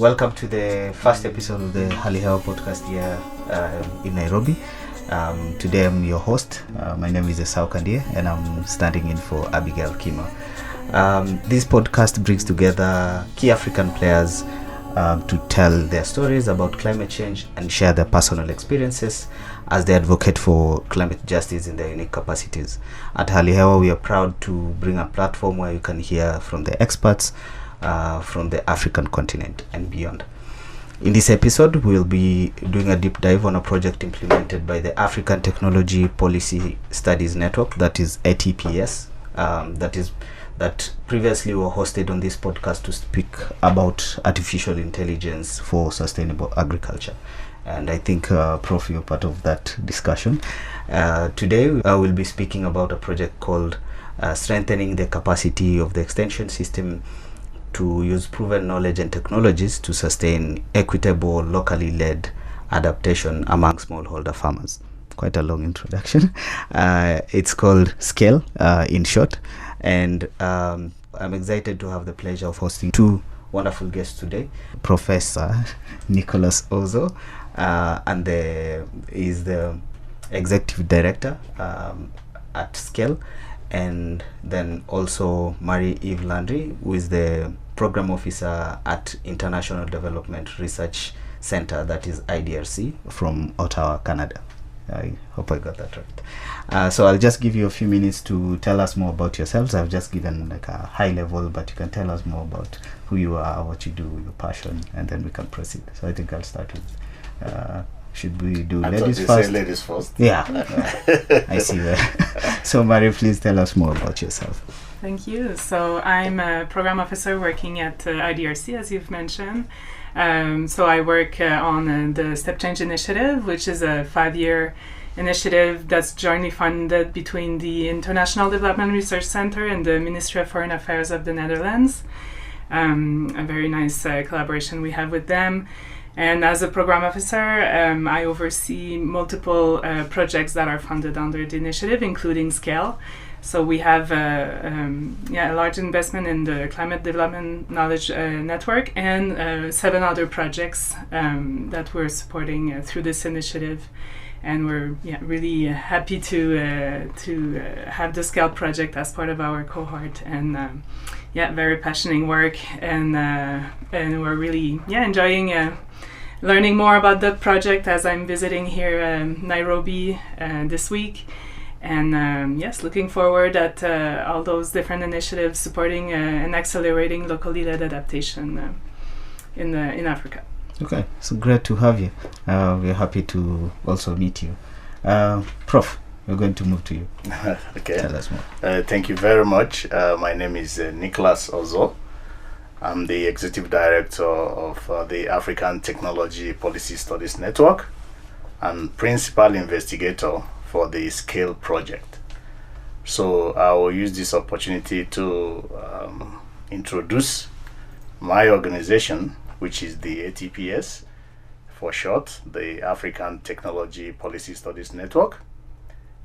Welcome to the first episode of the Hali Hewa podcast here in Nairobi. Today I'm your host. My name is Esau Kandie and I'm standing in for Abigail Kima. This podcast brings together key African players to tell their stories about climate change and share their personal experiences as they advocate for climate justice in their unique capacities. At Hali Hewa, we are proud to bring a platform where you can hear from the experts from the African continent and beyond. In this episode, we'll be doing a deep dive on a project implemented by the African Technology Policy Studies Network, that is ATPS, that previously were hosted on this podcast to speak about artificial intelligence for sustainable agriculture. And I think, Prof, you're part of that discussion. Today, I will be speaking about a project called Strengthening the Capacity of the Extension System to use proven knowledge and technologies to sustain equitable, locally led adaptation among smallholder farmers. Quite a long introduction. It's called SCALE in short. And I'm excited to have the pleasure of hosting two wonderful guests today. Professor Nicholas Ozor, and is the executive director at SCALE, and then also Marie-Eve Landry, who is the program officer at International Development Research Center, that is IDRC, from Ottawa, Canada. I hope I got that right. So I'll just give you a few minutes to tell us more about yourselves. I've just given like a high level, but you can tell us more about who you are, what you do, your passion, and then we can proceed. So I think I'll start with should we do ladies first? Say ladies first. Yeah, I see that. So Marie, please tell us more about yourself. Thank you. So I'm a program officer working at IDRC, as you've mentioned. So I work on the Step Change Initiative, which is a 5-year initiative that's jointly funded between the International Development Research Center and the Ministry of Foreign Affairs of the Netherlands. A very nice collaboration we have with them. And as a program officer, I oversee multiple projects that are funded under the initiative, including SCALE. So we have a large investment in the Climate Development Knowledge Network and 7 other projects that we're supporting through this initiative. And we're really happy to have the SCALE project as part of our cohort. And very passionate work. And we're really enjoying learning more about that project as I'm visiting here Nairobi this week. And looking forward at all those different initiatives supporting and accelerating locally led adaptation in Africa. Okay, so great to have you. We're happy to also meet you. Prof, we're going to move to you. Okay. Tell us more. Thank you very much. My name is Nicholas Ozor. I'm the executive director of the African Technology Policy Studies Network and principal investigator for the SCALE project. So I will use this opportunity to introduce my organization, which is the ATPS for short, the African Technology Policy Studies Network.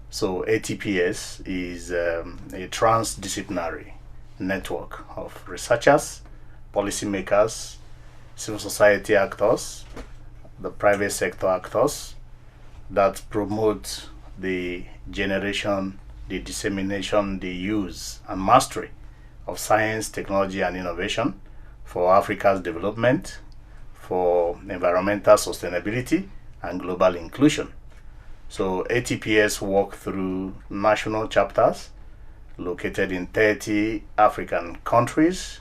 So ATPS is a transdisciplinary network of researchers, policymakers, civil society actors, the private sector actors that promote the generation, the dissemination, the use and mastery of science, technology and innovation for Africa's development, for environmental sustainability and global inclusion. So ATPS work through national chapters located in 30 African countries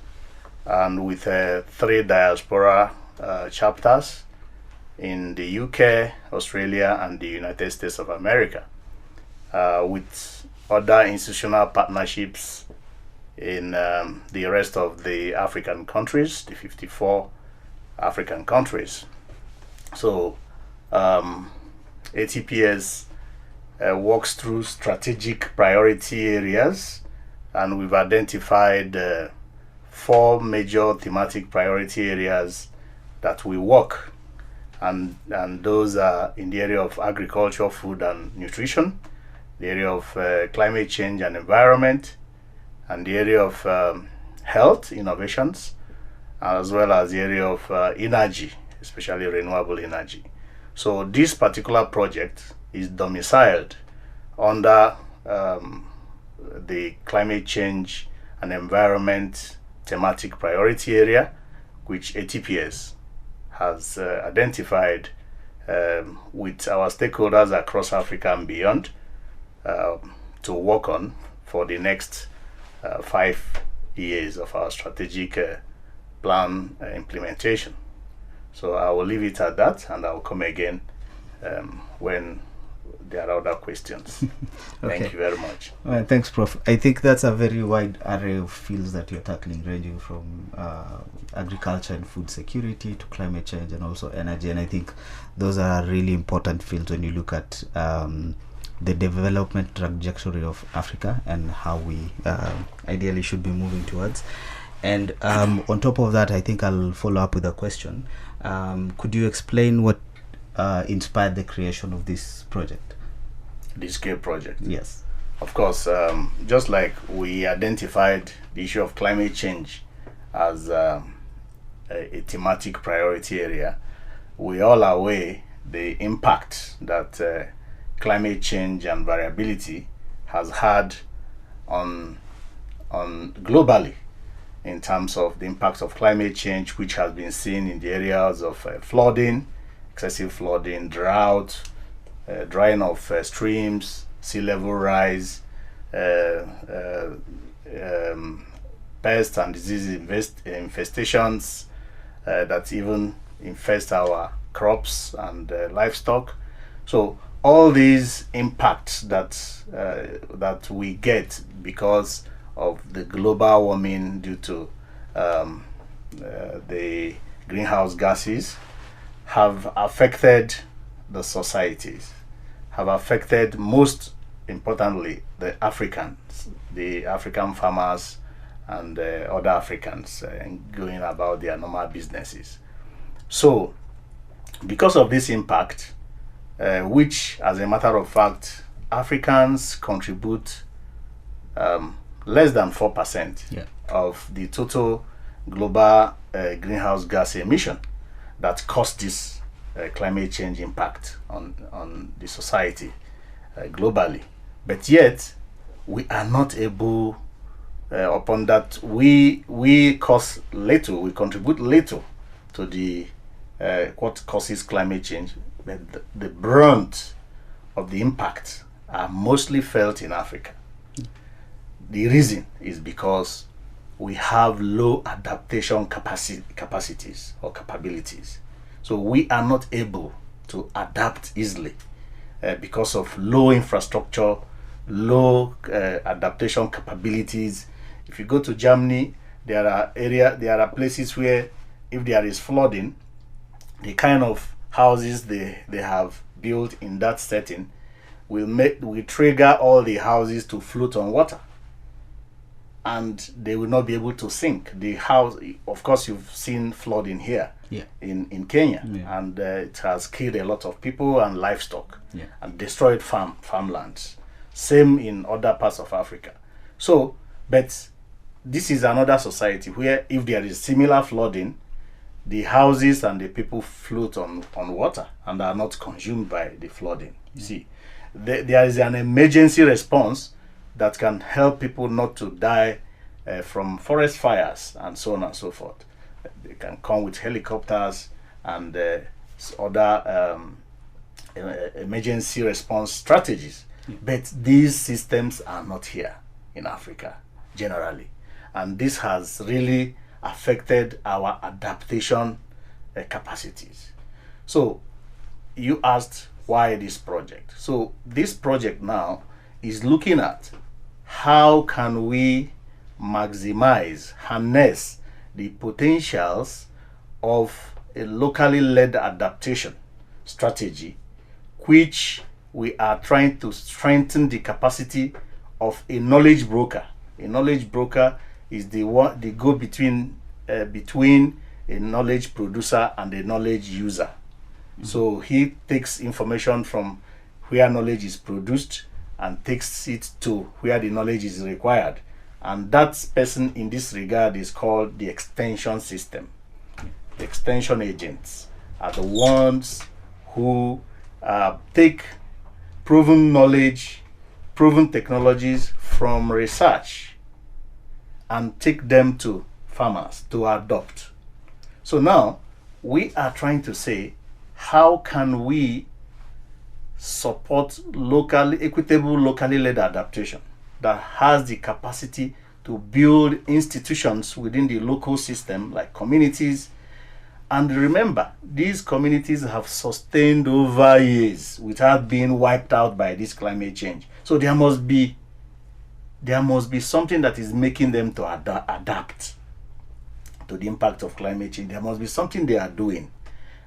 and with 3 diaspora chapters in the UK, Australia, and the United States of America, with other institutional partnerships in the rest of the African countries, the 54 African countries. So ATPS works through strategic priority areas, and we've identified 4 major thematic priority areas that we work, and those are in the area of agriculture, food and nutrition, the area of climate change and environment, and the area of health innovations, as well as the area of energy, especially renewable energy. So this particular project is domiciled under the climate change and environment thematic priority area, which ATPS has identified with our stakeholders across Africa and beyond to work on for the next 5 years of our strategic plan implementation. So I will leave it at that, and I will come again when there are other questions. Okay. Thank you very much. Thanks, Prof. I think that's a very wide array of fields that you're tackling, ranging from agriculture and food security to climate change and also energy. And I think those are really important fields when you look at the development trajectory of Africa and how we ideally should be moving towards. And on top of that, I think I'll follow up with a question. Could you explain what inspired the creation of this project? The scale project. Yes. Of course, just like we identified the issue of climate change as a thematic priority area, we all are aware the impact that climate change and variability has had on globally, in terms of the impacts of climate change, which has been seen in the areas of flooding, excessive flooding, drought, drying of streams, sea level rise, pest and disease infestations that even infest our crops and livestock. So all these impacts that we get because of the global warming due to the greenhouse gases have affected the societies, have affected, most importantly, the Africans, the African farmers and other Africans going about their normal businesses. So because of this impact, which as a matter of fact, Africans contribute less than 4% of the total global greenhouse gas emission that caused this climate change impact on the society globally. But yet, we are not able, upon that, we cause little, we contribute little to the what causes climate change, but the brunt of the impact are mostly felt in Africa. The reason is because we have low adaptation capacities or capabilities. So we are not able to adapt easily because of low infrastructure, low adaptation capabilities. If you go to Germany, there are places where if there is flooding, the kind of houses they have built in that setting will trigger all the houses to float on water, and they will not be able to sink. The house, of course, you've seen flooding here in Kenya, and it has killed a lot of people and livestock and destroyed farmlands. Same in other parts of Africa. So, but this is another society where if there is similar flooding, the houses and the people float on water and are not consumed by the flooding. You see, there is an emergency response that can help people not to die from forest fires and so on and so forth. They can come with helicopters and other emergency response strategies. But these systems are not here in Africa generally. And this has really affected our adaptation capacities. So you asked why this project. So this project now is looking at how can we maximize, harness the potentials of a locally led adaptation strategy, which we are trying to strengthen the capacity of a knowledge broker. A knowledge broker is the go-between between a knowledge producer and a knowledge user. So he takes information from where knowledge is produced and takes it to where the knowledge is required And that person in this regard is called the extension system. The extension agents are the ones who take proven knowledge, proven technologies from research and take them to farmers to adopt. So now we are trying to say, how can we support equitable, locally led adaptation that has the capacity to build institutions within the local system, like communities. And remember, these communities have sustained over years without being wiped out by this climate change. So there must be something that is making them to adapt to the impact of climate change. There must be something they are doing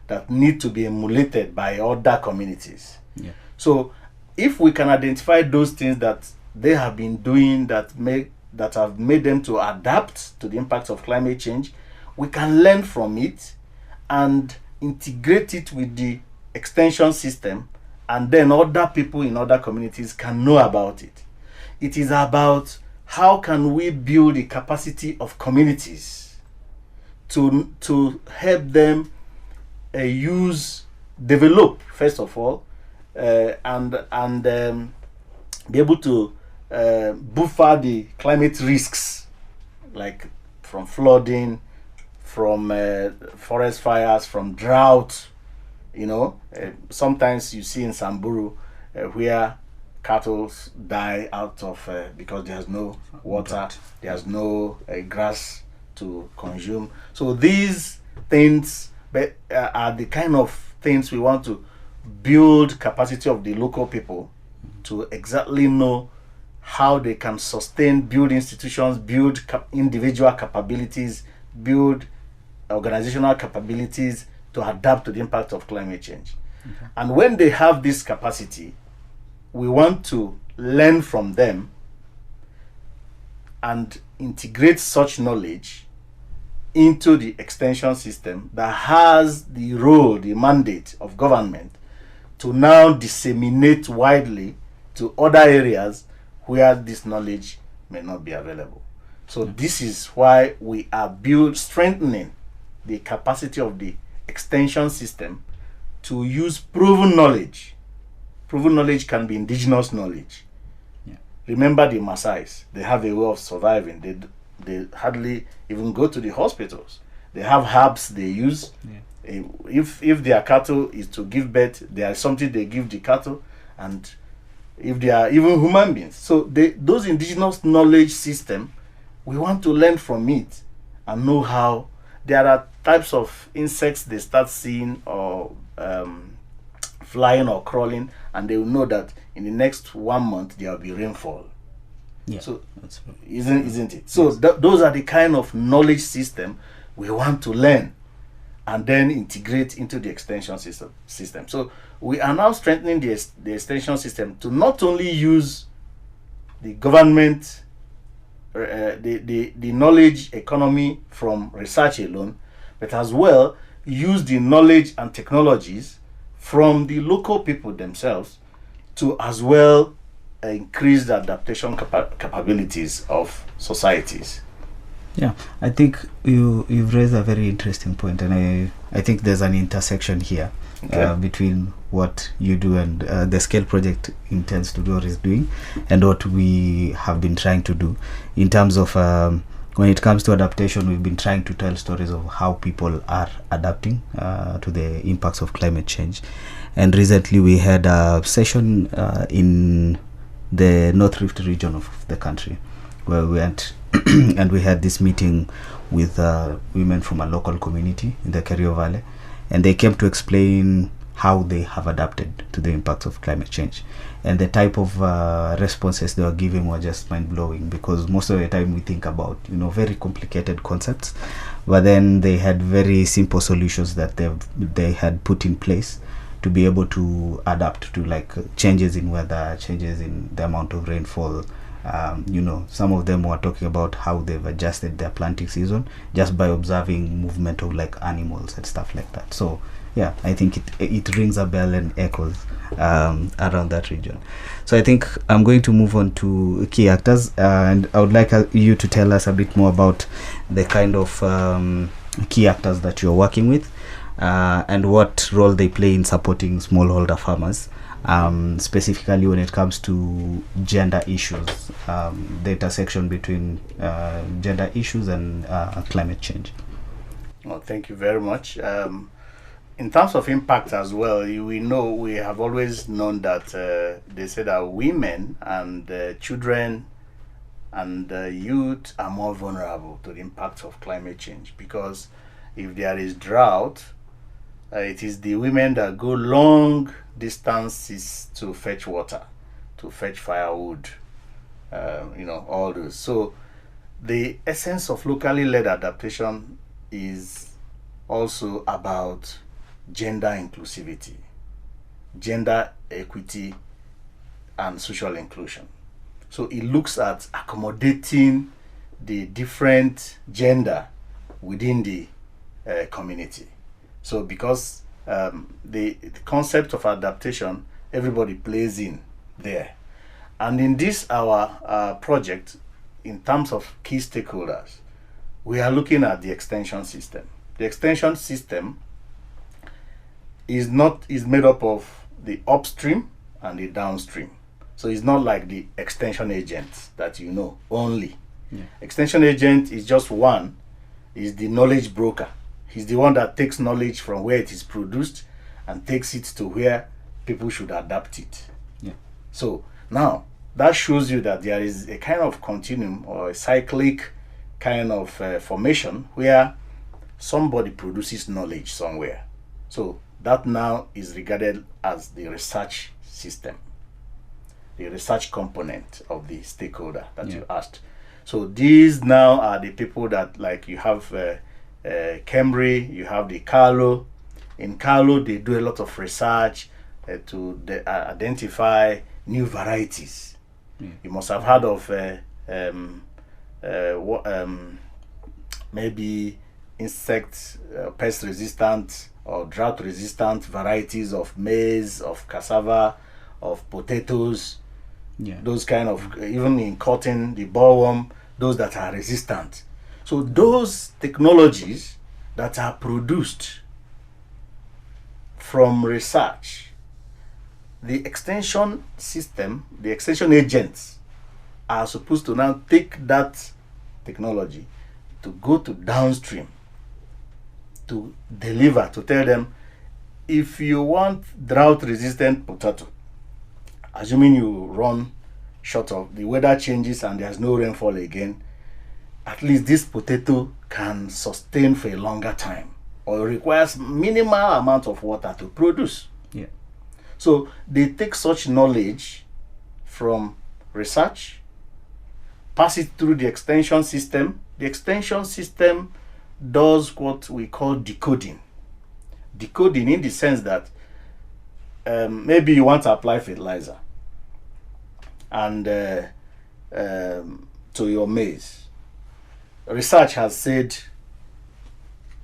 that need to be emulated by other communities. Yeah. So if we can identify those things that they have been doing that have made them to adapt to the impact of climate change, we can learn from it and integrate it with the extension system, and then other people in other communities can know about it. It is about how can we build the capacity of communities to help them develop, first of all, and be able to buffer the climate risks, like from flooding, from forest fires, from drought. Sometimes you see in Samburu where cattle die out of because there's no water, there's no grass to consume. So these things are the kind of things we want to build capacity of the local people to exactly know how they can sustain, build institutions, build individual capabilities, build organizational capabilities to adapt to the impact of climate change. Okay. And when they have this capacity, we want to learn from them and integrate such knowledge into the extension system that has the role, the mandate of government to now disseminate widely to other areas where this knowledge may not be available. So this is why we are strengthening the capacity of the extension system to use proven knowledge. Proven knowledge can be indigenous knowledge. Yeah. Remember the Maasais, they have a way of surviving. They hardly even go to the hospitals. They have herbs they use. Yeah. If their cattle is to give birth, there is something they give the cattle, and if they are even human beings. So those indigenous knowledge system, we want to learn from it and know how there are types of insects they start seeing or flying or crawling, and they will know that in the next 1 month there will be rainfall. Yeah. So that's isn't it? So those are the kind of knowledge system we want to learn and then integrate into the extension system. So we are now strengthening the extension system to not only use the government, the knowledge economy from research alone, but as well use the knowledge and technologies from the local people themselves to as well increase the adaptation capabilities of societies. Yeah, I think you've raised a very interesting point, and I think there's an intersection here. Okay. Between what you do and the Scale project intends to do or is doing, and what we have been trying to do in terms of when it comes to adaptation. We've been trying to tell stories of how people are adapting to the impacts of climate change, and recently we had a session in the North Rift region of the country where we went and we had this meeting with women from a local community in the Kerio Valley, and they came to explain how they have adapted to the impacts of climate change, and the type of responses they were giving were just mind-blowing, because most of the time we think about very complicated concepts, but then they had very simple solutions that they had put in place to be able to adapt to, like, changes in weather, changes in the amount of rainfall. Some of them were talking about how they've adjusted their planting season just by observing movement of like animals and stuff like that. So yeah, I think it rings a bell and echoes around that region. So I think I'm going to move on to key actors, and I would like you to tell us a bit more about the kind of key actors that you're working with, and what role they play in supporting smallholder farmers, specifically when it comes to gender issues, the intersection between gender issues and climate change. Well, thank you very much. In terms of impact as well, we have always known that they say that women and children and youth are more vulnerable to the impact of climate change, because if there is drought, it is the women that go long distances to fetch water, to fetch firewood, all those. So the essence of locally led adaptation is also about gender inclusivity, gender equity, and social inclusion. So it looks at accommodating the different gender within the community. So because the concept of adaptation, everybody plays in there. And in this our project, in terms of key stakeholders, we are looking at the extension system. The extension system is made up of the upstream and the downstream. So it's not like the extension agent that you know only. Yeah. Extension agent is just one, is the knowledge broker. He's the one that takes knowledge from where it is produced and takes it to where people should adapt it. Yeah. So now that shows you that there is a kind of continuum or a cyclic kind of formation where somebody produces knowledge somewhere. So that now is regarded as the research system, the research component of the stakeholder that you asked. So these now are the people that, like, you have Cambry, you have the Carlo. In Carlo, they do a lot of research to identify new varieties. You must have heard of maybe insect, pest resistant or drought resistant varieties of maize, of cassava, of potatoes, those kind of, even in cotton, the bollworm, those that are resistant. So those technologies that are produced from research, the extension system, the extension agents are supposed to now take that technology to go to downstream, to deliver, to tell them, if you want drought resistant potato, assuming you run short of, the weather changes and there's no rainfall again, at least this potato can sustain for a longer time, or requires minimal amount of water to produce. Yeah. So they take such knowledge from research, pass it through the extension system. The extension system does what we call decoding. Decoding in the sense that maybe you want to apply fertilizer and to your maize. Research has said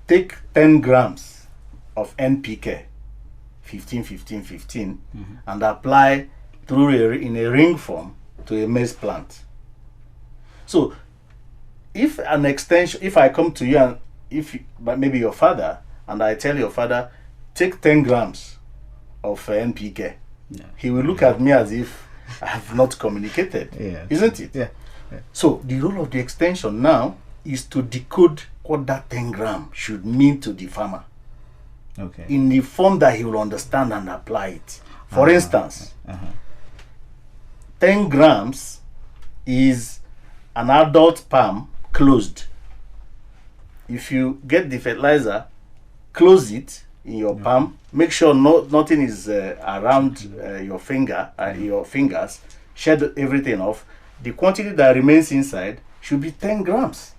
take 10 grams of NPK, 15, and apply through in a ring form to a maize plant. So if I come to you and maybe your father, and I tell your father, take 10 grams of NPK, he will look at me as if I have not communicated, isn't it? Yeah. So the role of the extension now is to decode what that 10 gram should mean to the farmer. Okay. In the form that he will understand and apply it. For instance, 10 grams is an adult palm closed. If you get the fertilizer, close it in your palm. Make sure nothing is around your finger and your fingers. Shed everything off. The quantity that remains inside should be 10 grams.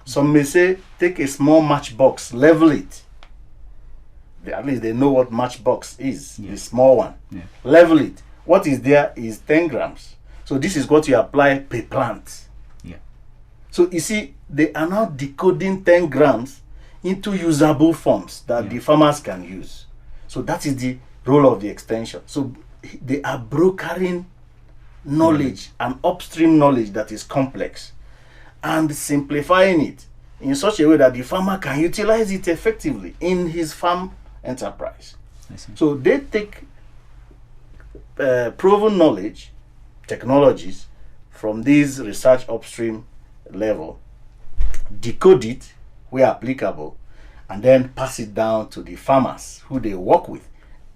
Some may say, take a small matchbox, level it. At least they know what matchbox is, the small one. Level it. What is there is 10 grams. So this is what you apply per plant. So you see, they are now decoding 10 grams into usable forms that the farmers can use. So that is the role of the extension. So they are brokering knowledge and upstream knowledge that is complex and simplifying it in such a way that the farmer can utilize it effectively in his farm enterprise. So they take proven knowledge, technologies from this research upstream level, decode it where applicable, and then pass it down to the farmers who they work with,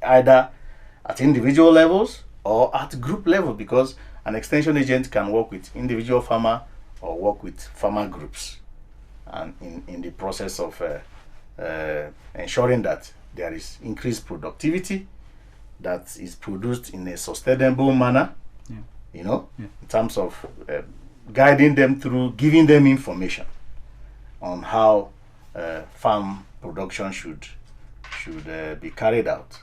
either at individual levels or at group level, because an extension agent can work with individual farmer or work with farmer groups, and in the process of ensuring that there is increased productivity that is produced in a sustainable manner, in terms of guiding them through, giving them information on how farm production should be carried out.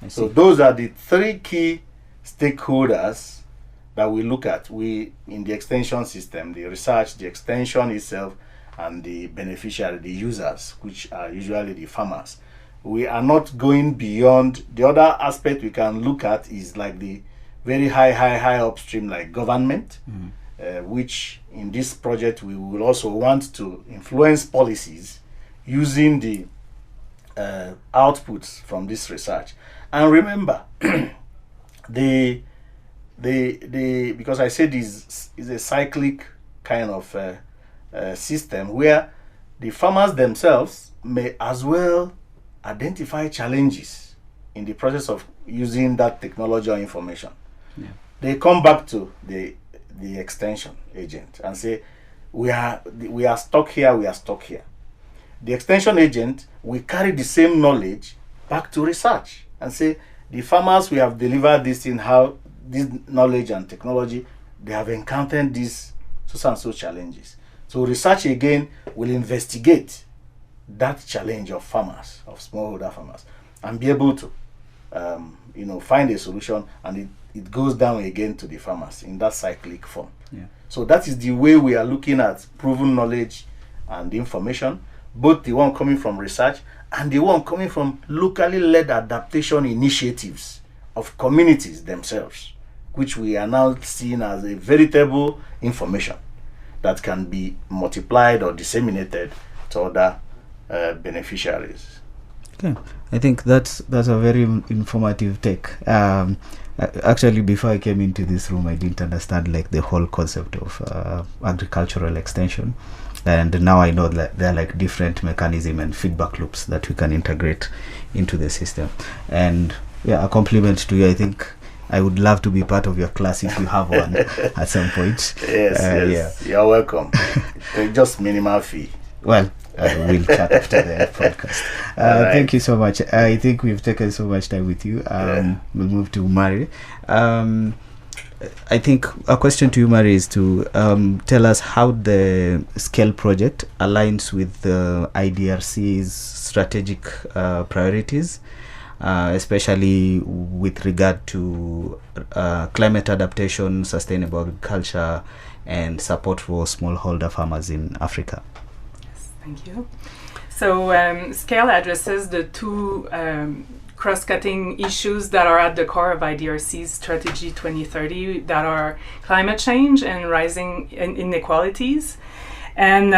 So those are the three key stakeholders that we look at in the extension system: the research, the extension itself, and the beneficiary, the users, which are usually the farmers. We are not going beyond. The other aspect we can look at is like the very high upstream, like government, which in this project we will also want to influence policies using the outputs from this research. And remember, because I said this is a cyclic kind of system where the farmers themselves may as well identify challenges in the process of using that technology or information. They come back to the extension agent and say, we are stuck here, we are stuck here. The extension agent will carry the same knowledge back to research and say, the farmers we have delivered this in, how this knowledge and technology, they have encountered these so and so challenges. So research again will investigate that challenge of farmers, of smallholder farmers, and be able to find a solution, and it goes down again to the farmers in that cyclic form. So that is the way we are looking at proven knowledge and information, both the one coming from research and the one coming from locally led adaptation initiatives of communities themselves, which we are now seeing as a veritable information that can be multiplied or disseminated to other beneficiaries. Okay, I think that's a very informative take. Actually, before I came into this room, I didn't understand like the whole concept of agricultural extension, and now I know that there are like different mechanism and feedback loops that we can integrate into the system. And a compliment to you. I think I would love to be part of your class if you have one at some point. Yes, you're welcome. Just minimal fee. Well, we'll chat after the podcast. Right. Thank you so much. I think we've taken so much time with you. We'll move to Marie. I think a question to you, Marie, is to tell us how the SCALE project aligns with the IDRC's strategic priorities, especially with regard to climate adaptation, sustainable agriculture, and support for smallholder farmers in Africa. Thank you. So SCALE addresses the two cross-cutting issues that are at the core of IDRC's Strategy 2030, that are climate change and rising inequalities. And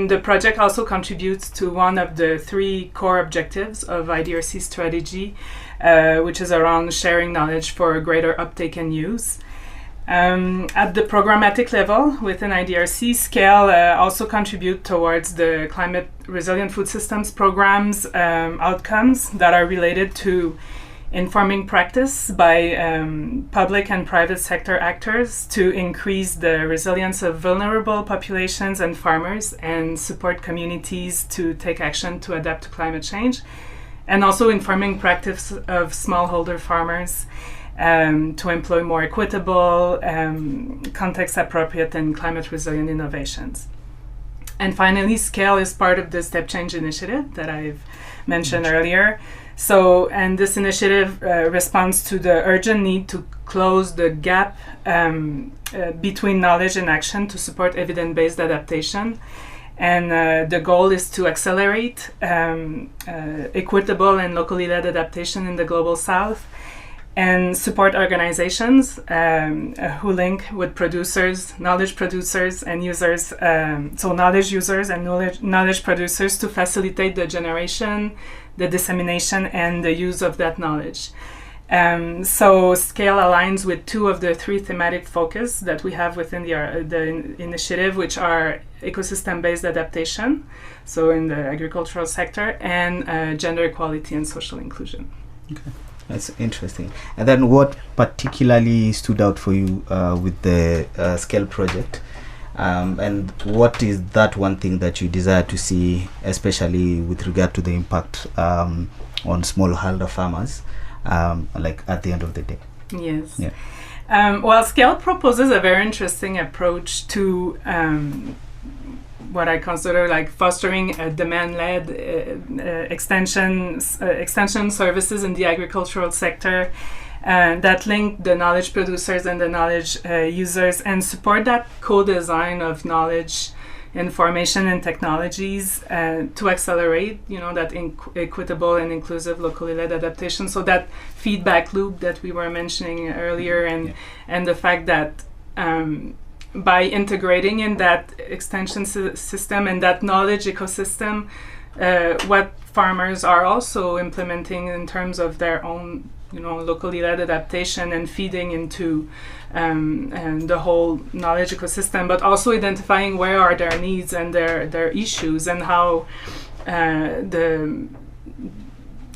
the project also contributes to one of the three core objectives of IDRC's strategy, which is around sharing knowledge for greater uptake and use. At the programmatic level within IDRC, SCALE also contribute towards the climate resilient food systems programs outcomes that are related to informing practice by public and private sector actors to increase the resilience of vulnerable populations and farmers and support communities to take action to adapt to climate change, and also informing practice of smallholder farmers to employ more equitable, context-appropriate and climate-resilient innovations. And finally, SCALE is part of the Step Change initiative that I've mentioned earlier. So, and this initiative responds to the urgent need to close the gap between knowledge and action to support evidence-based adaptation. And the goal is to accelerate equitable and locally led adaptation in the Global South, and support organizations who link with producers, knowledge producers, and users, so knowledge users and knowledge producers, to facilitate the generation, the dissemination, and the use of that knowledge. So SCALE aligns with two of the three thematic focus that we have within the initiative, which are ecosystem-based adaptation, so in the agricultural sector, and gender equality and social inclusion. Okay. That's interesting. And then what particularly stood out for you with the SCALE project? And what is that one thing that you desire to see, especially with regard to the impact on smallholder farmers, like at the end of the day? Yes. Yeah. Well, SCALE proposes a very interesting approach to what I consider like fostering a demand-led extension services in the agricultural sector that link the knowledge producers and the knowledge users, and support that co-design of knowledge, information, and technologies to accelerate, that equitable and inclusive locally led adaptation. So that feedback loop that we were mentioning earlier, and the fact that by integrating in that extension system and that knowledge ecosystem, what farmers are also implementing in terms of their own, locally led adaptation and feeding into and the whole knowledge ecosystem, but also identifying where are their needs and their issues, and how the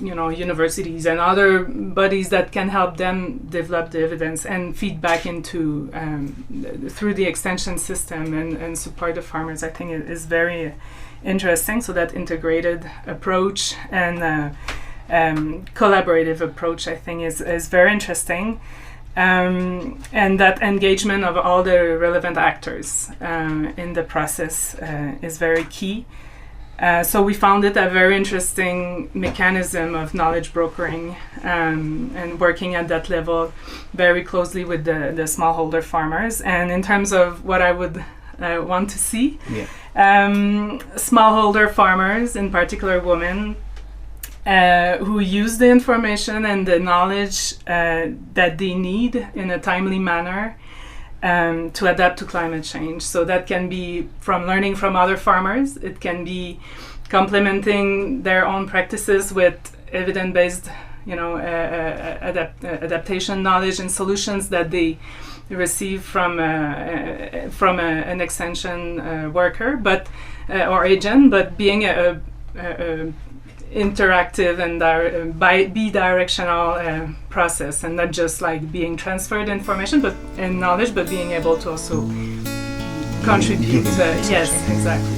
universities and other bodies that can help them develop the evidence and feedback into through the extension system and support the farmers, I think it is very interesting. So that integrated approach and collaborative approach, I think, is very interesting. And that engagement of all the relevant actors in the process is very key. So we found it a very interesting mechanism of knowledge brokering and working at that level very closely with the smallholder farmers. And in terms of what I would want to see, smallholder farmers, in particular women, who use the information and the knowledge that they need in a timely manner to adapt to climate change. So that can be from learning from other farmers. It can be complementing their own practices with evidence-based, adaptation knowledge and solutions that they receive from an extension worker, or agent, but being a interactive and bi-directional process, and not just like being transferred information and knowledge, but being able to also contribute. Yes, exactly.